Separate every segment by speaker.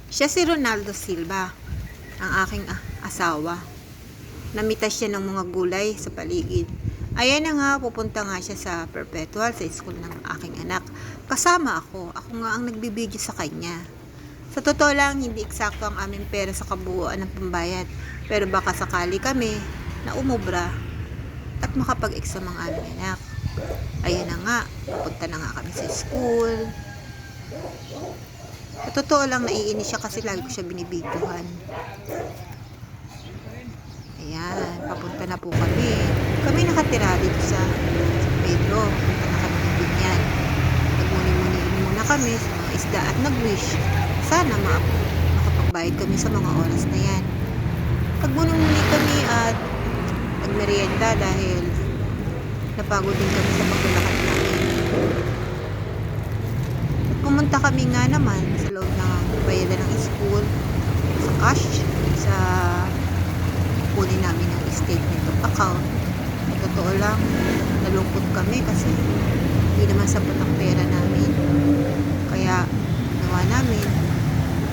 Speaker 1: Siya si Ronaldo Silva, ang aking asawa. Namitas siya ng mga gulay sa paligid. Ayan na nga, pupunta nga siya sa Perpetual, sa school ng aking anak. Kasama ako. Ako nga ang nagbibideo sa kanya. Sa totoo lang, hindi eksakto ang aming pera sa kabuuan ng pambayad. Pero baka sakali kami na umubra at makapag-exam ang aming anak. Ayan na nga, pupunta na nga kami sa school. Sa totoo lang, naiinis siya kasi lagi ko siya binibidyohan. Ayan, papunta na po kami. Kami nakatira dito sa Pedro. Punta na kami ng Binyan. Nagmuni-muni muna kami sa mga isda at nag-wish. Sana makapagbayad kami sa mga oras na yan. Nagmuni-muni kami at nagmerienda dahil napagod din kami sa paglalakad namin. Pumunta kami nga naman sa loob ng bayadan ng school, sa cash, sa kunin namin ng statement of account. Totoo lang, nalungkot kami kasi hindi naman sapat ang pera namin. Kaya ginawa namin,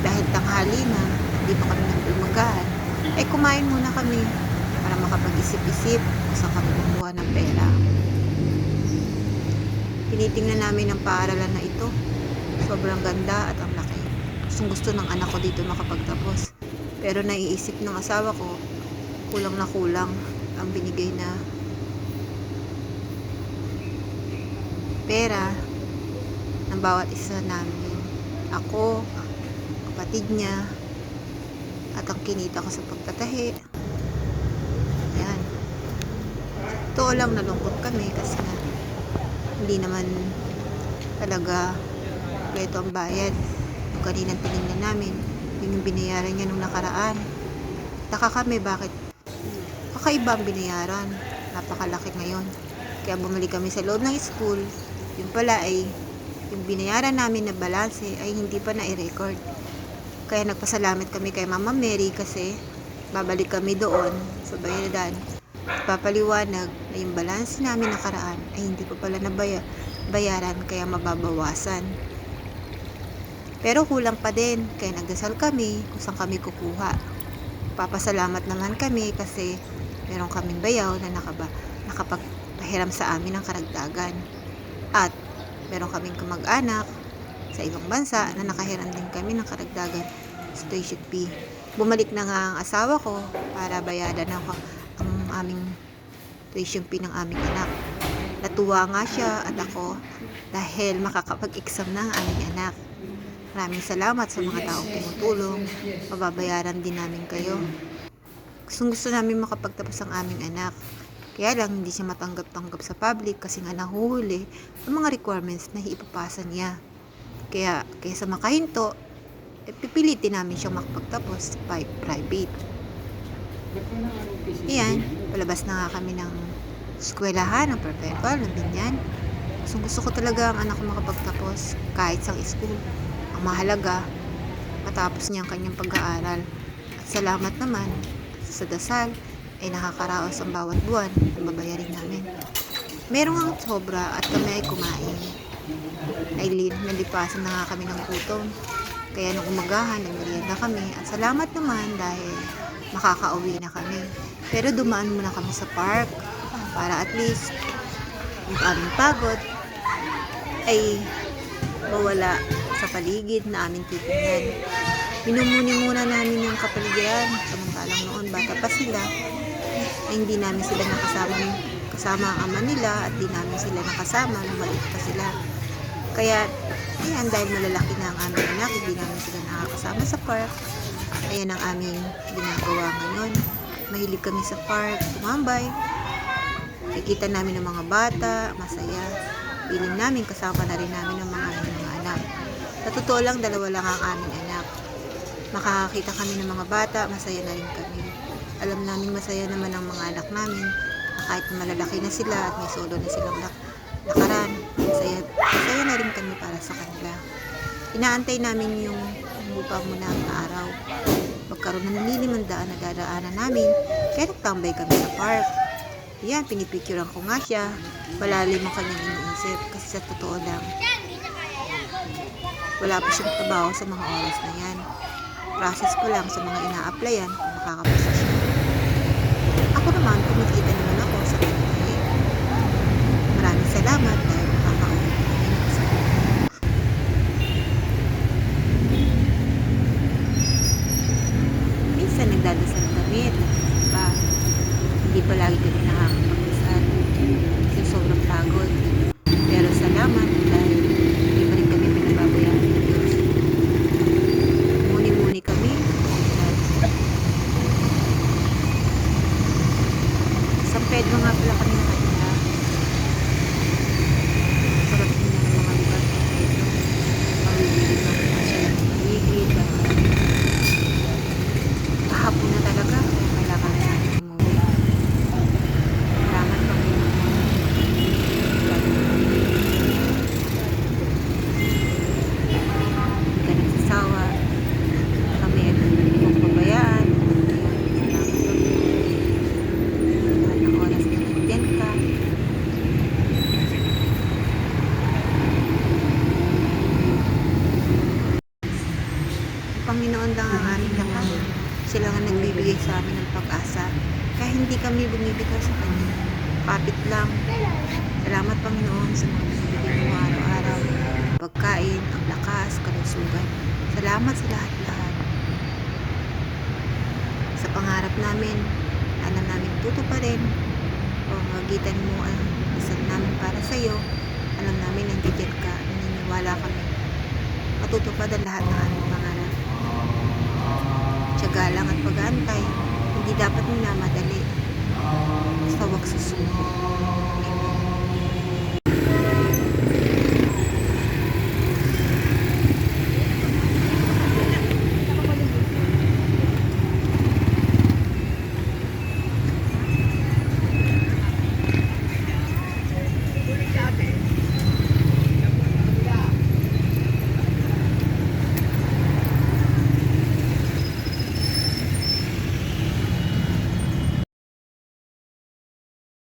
Speaker 1: dahil tanghali na, hindi pa kami nagulmagaan, ay kumain muna kami para makapag-isip-isip kung saan kami kukuha ng pera. Tinitingnan namin ang paaralan na ito. Sobrang ganda at ang laki. Gustong gusto ng anak ko dito makapagtapos. Pero naiisip ng asawa ko, kulang na kulang ang binigay na pera ng bawat isa namin. Ako, kapatid niya, at ang kinita ko sa pagtatahi. Yan. Totoo lang, nalungkot kami kasi na hindi naman talaga ito ang bayad. Yung kaninang tinignan namin, yung binayaran niya nung nakaraan. Taka kami bakit kakaiba ang binayaran. Napakalaki ngayon. Kaya bumalik kami sa loob ng school. Yung pala ay yung binayaran namin na balanse ay hindi pa na-record. Kaya nagpasalamat kami kay Mama Mary kasi babalik kami doon sa bayaran. Papaliwanag na yung balanse namin nakaraan ay hindi pa pala nabayaran kaya mababawasan. Pero kulang pa din, kaya nagdasal kami kung saan kami kukuha. Papasalamat naman kami kasi meron kaming bayaw na nakapagpahiram sa amin ng karagdagan. At meron kaming kamag-anak sa ibang bansa na nakahiram din kami ng karagdagan sa tuition fee. Bumalik na nga ang asawa ko para bayadan ang aming tuition fee ng aming anak. Natuwa nga siya at ako dahil makakapag-exam na ang aming anak. Maraming salamat sa mga taong tumutulong. Mababayaran din namin kayo. Gusto namin makapagtapos ang aming anak. Kaya lang hindi siya matanggap-tanggap sa public kasi nga nahuhuli ang mga requirements na ipapasa niya. Kaya sa makahinto, pipilitin namin siyang makapagtapos by private. Iyan, palabas na nga kami ng eskwelahan ng Perpetual ng Binyan. Gusto ko talaga ang anak ko makapagtapos kahit sa school. Ang mahalaga, matapos niya ang kanyang pag-aaral. At salamat naman sa dasal ay nakakaraos ang bawat buwan na babayarin namin. Merong ang sobra at kami ay kumain. Ay nalipasan na nga kami ng gutom. Kaya nung umagahan, nagmerienda kami. At salamat naman dahil makakauwi na kami. Pero dumaan muna kami sa park para at least yung aming pagod ay mawala sa paligid na aming titingnan. Minumuni muna namin yung kapaligiran. Samantalang noon, bata pa sila, ay hindi namin sila kasama ang ama nila at di namin sila nakasama nung maliit pa sila. Kaya, ayan, dahil malalaki na ang aming anak, hindi namin sila nakakasama sa park. Ayan ang aming ginagawa ngayon. Mahilig kami sa park, tumambay. Nakikita namin ng mga bata, masaya. Piling namin, kasama na rin namin ng mga anak. Sa totoo lang, dalawa lang ang aming anak. Makakakita kami ng mga bata, masaya na rin kami. Alam namin masaya naman ang mga anak namin. Kahit malalaki na sila at may solo na silang lakaran, masaya na rin kami para sa kanila. Inaantay namin yung upang muna ang araw. Pagkaroon ng nililimandaan na dadaanan namin, kaya nagtambay kami sa park. Yan, pinipicturean ko nga siya. Malalim ang kanyang iniisip kasi sa totoo lang, wala pa siyang trabaho sa mga oras na yan. process ko lang sa mga ina-applyan kung makakapasa siya. Ako naman, kumikita naman ako sa pagtahi. Maraming salamat dahil makakauwi ako sa minsan nagdadasal kami at nagsisimba. Hindi pa lagi kami nakakapagdasal kasi sobrang pagod. Pero salamat dahil hindi pa rin kami pinababayaan ng Diyos. Muni-muni kami. San Pedro nga pala kami nakatira. Sarap din ng mga lugar sa Pedro. Mawiwilig ang pasya ng paligid. Kahapon na talaga kaya kailangan na natin umuwi. Salamat Panginoon. Hindi ka nagsasawa. Kami ay kung pabayaan. Salamat Panginoon. Lahat ng oras na nandyan ka. Ang Panginoon lang ang aming lakas. Sila nga nagbibigay sa amin ng pag-asa. Kaya hindi kami bumibitaw sa Kanya. Kapit lang. Salamat Panginoon sa mga binibigay mo araw-araw. Pagkain, ang lakas, kalusugan. Salamat sa lahat-lahat. Sa pangarap namin, alam namin tutuparin. Pamamagitan mo ang isang namin para sa iyo. Alam namin nandiyan ka. Naniniwala kami. Matutupad ang lahat ng aming pangarap. Tiyaga lang at pag-aantay. Hindi dapat minamadali. Basta wag susunod.